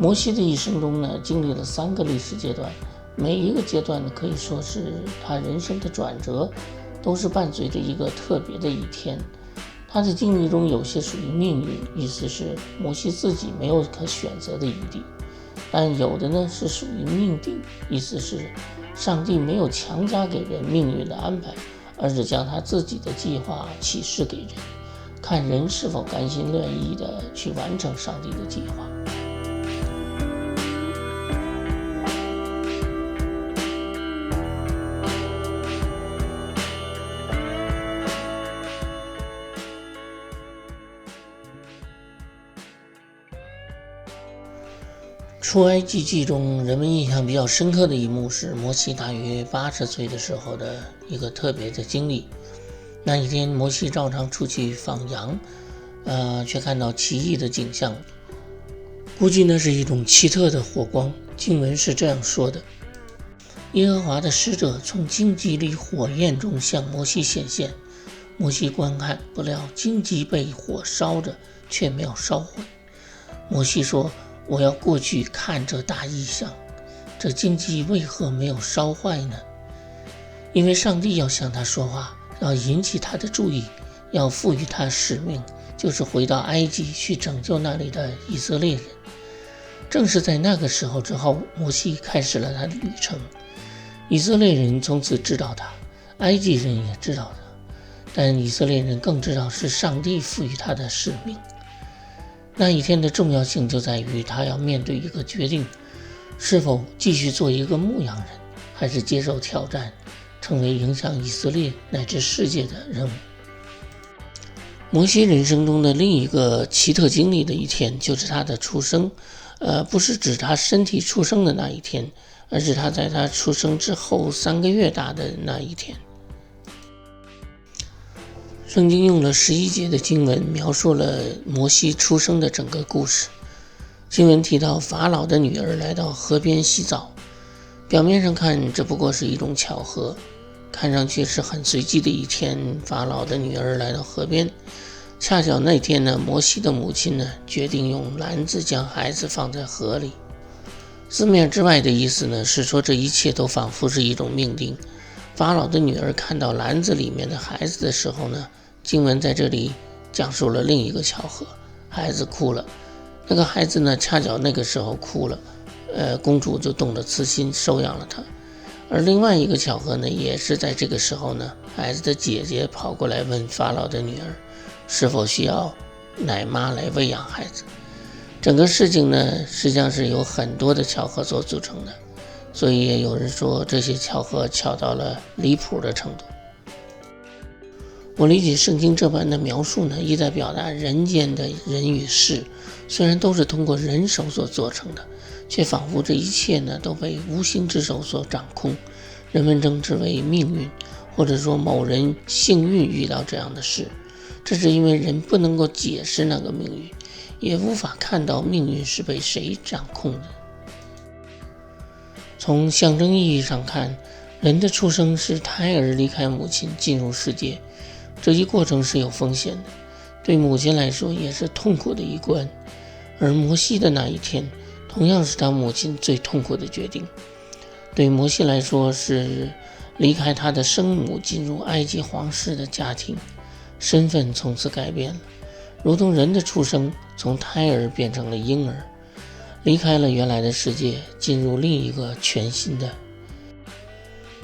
摩西的一生中呢，经历了3个历史阶段，每一个阶段呢，可以说是他人生的转折，都是伴随着一个特别的一天。他的经历中有些属于命运，意思是摩西自己没有可选择的余地；但有的呢是属于命定，意思是上帝没有强加给人命运的安排，而是将他自己的计划启示给人，看人是否甘心乐意地去完成上帝的计划。出埃及记中人们印象比较深刻的一幕是摩西大约80岁的时候的一个特别的经历。那一天摩西照常出去放羊，却看到奇异的景象，估计那是一种奇特的火光。经文是这样说的：耶和华的使者从荆棘里火焰中向摩西显现，摩西观看，不料荆棘被火烧着，却没有烧毁。摩西说，我要过去看这大异象，这荆棘为何没有烧坏呢？因为上帝要向他说话，要引起他的注意，要赋予他使命，就是回到埃及去拯救那里的以色列人。正是在那个时候之后，摩西开始了他的旅程。以色列人从此知道他，埃及人也知道他，但以色列人更知道是上帝赋予他的使命。那一天的重要性就在于他要面对一个决定，是否继续做一个牧羊人，还是接受挑战，成为影响以色列乃至世界的人物。摩西人生中的另一个奇特经历的一天，就是他的出生，不是指他身体出生的那一天，而是他在他出生之后3个月大的那一天。圣经用了11节的经文描述了摩西出生的整个故事。经文提到法老的女儿来到河边洗澡，表面上看这不过是一种巧合，看上去是很随机的一天，法老的女儿来到河边。恰巧那天呢，摩西的母亲呢决定用篮子将孩子放在河里。字面之外的意思呢是说这一切都仿佛是一种命定。法老的女儿看到篮子里面的孩子的时候呢，经文在这里讲述了另一个巧合，孩子哭了。那个孩子呢恰巧那个时候哭了，公主就动了慈心收养了他。而另外一个巧合呢，也是在这个时候呢，孩子的姐姐跑过来问法老的女儿是否需要奶妈来喂养孩子。整个事情呢实际上是由很多的巧合所组成的，所以也有人说这些巧合巧到了离谱的程度。我理解圣经这般的描述呢，意在表达人间的人与事虽然都是通过人手所做成的，却仿佛这一切呢都被无形之手所掌控。人们称之为命运，或者说某人幸运遇到这样的事，这是因为人不能够解释那个命运，也无法看到命运是被谁掌控的。从象征意义上看，人的出生是胎儿离开母亲进入世界，这一过程是有风险的，对母亲来说也是痛苦的一关。而摩西的那一天同样是他母亲最痛苦的决定。对摩西来说是离开他的生母，进入埃及皇室的家庭，身份从此改变了，如同人的出生从胎儿变成了婴儿，离开了原来的世界，进入另一个全新的。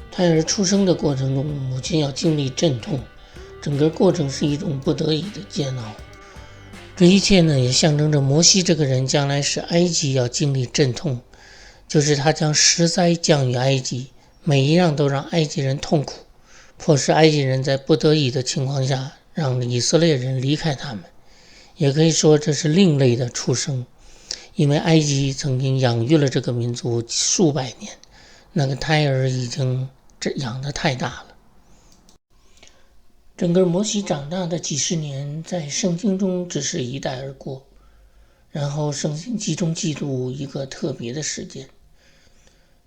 胎儿出生的过程中，母亲要经历阵痛，整个过程是一种不得已的煎熬。这一切呢，也象征着摩西这个人将来使埃及要经历阵痛，就是他将10灾降于埃及，每一样都让埃及人痛苦，迫使埃及人在不得已的情况下让以色列人离开他们。也可以说这是另类的出生，因为埃及曾经养育了这个民族数百年，那个胎儿已经养得太大了。整个摩西长大的几十年在圣经中只是一带而过，然后圣经集中记录一个特别的事件。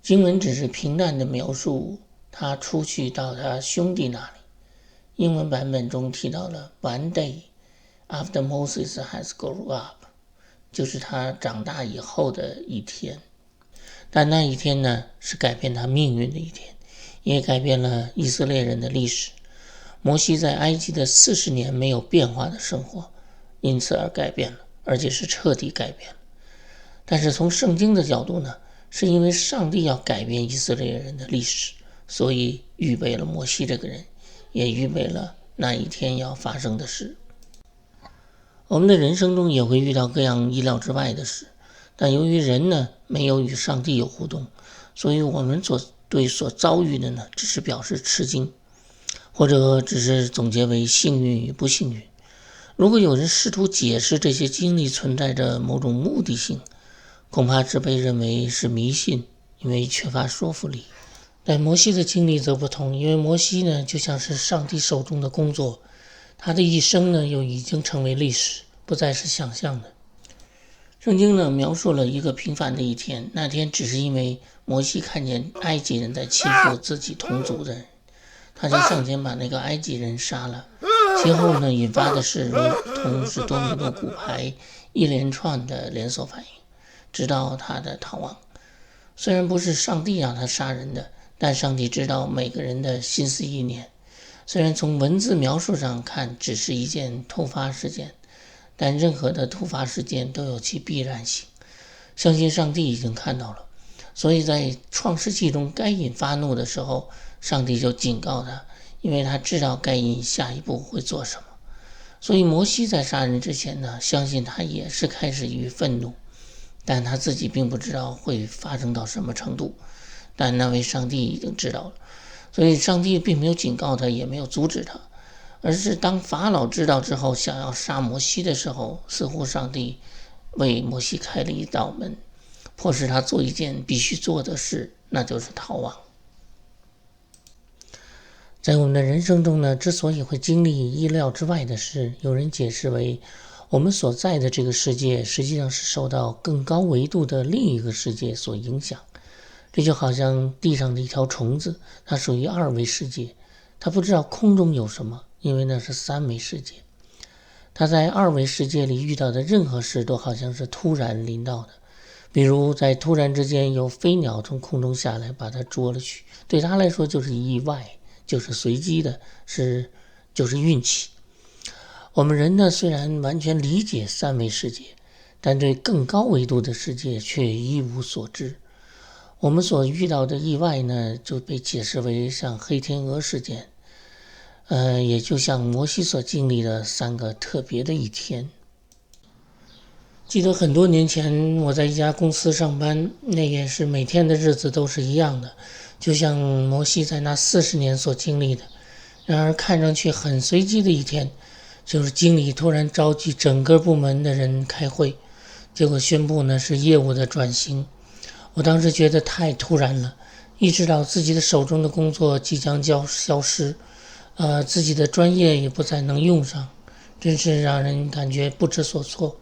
经文只是平淡的描述他出去到他兄弟那里，英文版本中提到了 One day after Moses has grown up，就是他长大以后的一天。但那一天呢，是改变他命运的一天，也改变了以色列人的历史。摩西在埃及的40年没有变化的生活，因此而改变了，而且是彻底改变了。但是从圣经的角度呢，是因为上帝要改变以色列人的历史，所以预备了摩西这个人，也预备了那一天要发生的事。我们的人生中也会遇到各样意料之外的事，但由于人呢没有与上帝有互动，所以我们所遭遇的呢，只是表示吃惊，或者只是总结为幸运与不幸运。如果有人试图解释这些经历存在着某种目的性，恐怕只被认为是迷信，因为缺乏说服力。但摩西的经历则不同，因为摩西呢就像是上帝手中的工作，他的一生呢又已经成为历史，不再是想象的。圣经呢描述了一个平凡的一天，那天只是因为摩西看见埃及人在欺负自己同族的人，他就上前把那个埃及人杀了。其后呢引发的是如同是多米诺骨牌一连串的连锁反应，直到他的逃亡。虽然不是上帝让他杀人的，但上帝知道每个人的心思意念。虽然从文字描述上看只是一件突发事件，但任何的突发事件都有其必然性。相信上帝已经看到了，所以在创世纪中该隐发怒的时候，上帝就警告他，因为他知道该隐下一步会做什么。所以摩西在杀人之前呢，相信他也是开始于愤怒，但他自己并不知道会发生到什么程度，但那位上帝已经知道了，所以上帝并没有警告他，也没有阻止他，而是当法老知道之后想要杀摩西的时候，似乎上帝为摩西开了一道门，迫使他做一件必须做的事，那就是逃亡。在我们的人生中呢，之所以会经历意料之外的事，有人解释为我们所在的这个世界实际上是受到更高维度的另一个世界所影响。这就好像地上的一条虫子，它属于2维世界，它不知道空中有什么，因为那是3维世界。它在2维世界里遇到的任何事都好像是突然临到的，比如在突然之间有飞鸟从空中下来把它捉了去，对它来说就是意外，就是随机的，就是运气。我们人呢，虽然完全理解3维世界，但对更高维度的世界却一无所知。我们所遇到的意外呢，就被解释为像黑天鹅事件，也就像摩西所经历的3个特别的一天。记得很多年前我在一家公司上班，那也是每天的日子都是一样的，就像摩西在那40年所经历的。然而看上去很随机的一天，就是经理突然召集整个部门的人开会，结果宣布呢是业务的转型。我当时觉得太突然了，意识到自己的手中的工作即将消失，自己的专业也不再能用上，真是让人感觉不知所措。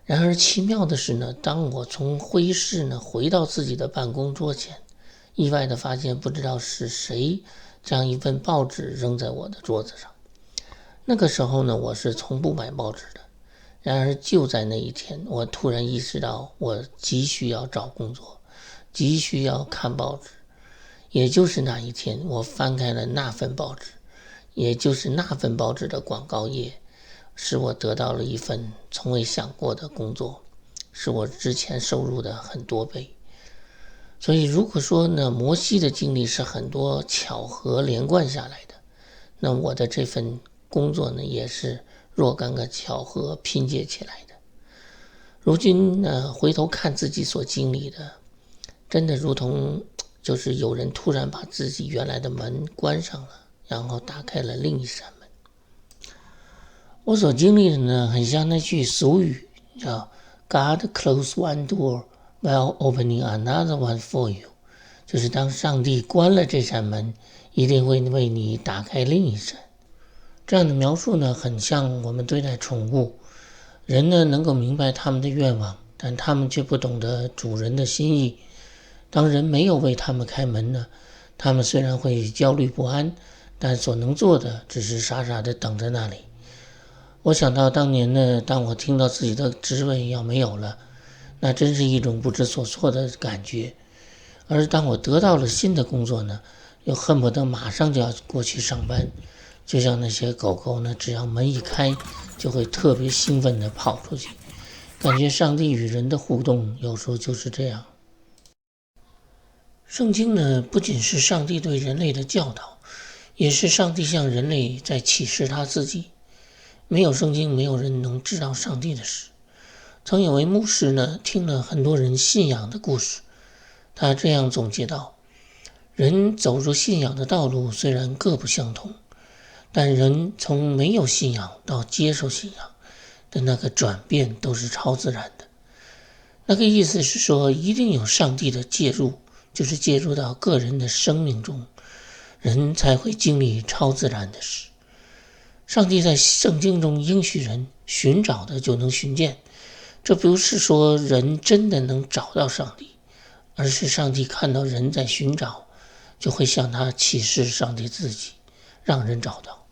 然而奇妙的是呢，当我从会议室呢回到自己的办公桌前，意外地发现不知道是谁将一份报纸扔在我的桌子上。那个时候呢，我是从不买报纸的。然而就在那一天，我突然意识到我急需要找工作，急需要看报纸。也就是那一天，我翻开了那份报纸，也就是那份报纸的广告页，使我得到了一份从未想过的工作，是我之前收入的很多倍。所以如果说呢，摩西的经历是很多巧合连贯下来的，那我的这份工作呢，也是若干个巧合拼接起来的。如今呢，回头看自己所经历的，真的如同就是有人突然把自己原来的门关上了，然后打开了另一扇门。我所经历的呢，很像那句俗语，叫 God close one door while opening another one for you， 就是当上帝关了这扇门，一定会为你打开另一扇。这样的描述呢，很像我们对待宠物。人呢，能够明白他们的愿望，但他们却不懂得主人的心意。当人没有为他们开门呢，他们虽然会焦虑不安，但所能做的只是傻傻地等在那里。我想到当年呢，当我听到自己的职位要没有了，那真是一种不知所措的感觉。而当我得到了新的工作呢，又恨不得马上就要过去上班，就像那些狗狗呢，只要门一开，就会特别兴奋地跑出去。感觉上帝与人的互动有时候就是这样。圣经呢，不仅是上帝对人类的教导，也是上帝向人类在启示他自己。没有圣经，没有人能知道上帝的事。曾有位牧师呢，听了很多人信仰的故事，他这样总结道：人走入信仰的道路虽然各不相同，但人从没有信仰到接受信仰的那个转变都是超自然的。那个意思是说，一定有上帝的介入，就是介入到个人的生命中，人才会经历超自然的事。上帝在圣经中应许人寻找的就能寻见，这不是说人真的能找到上帝，而是上帝看到人在寻找，就会向他启示上帝自己，让人找到。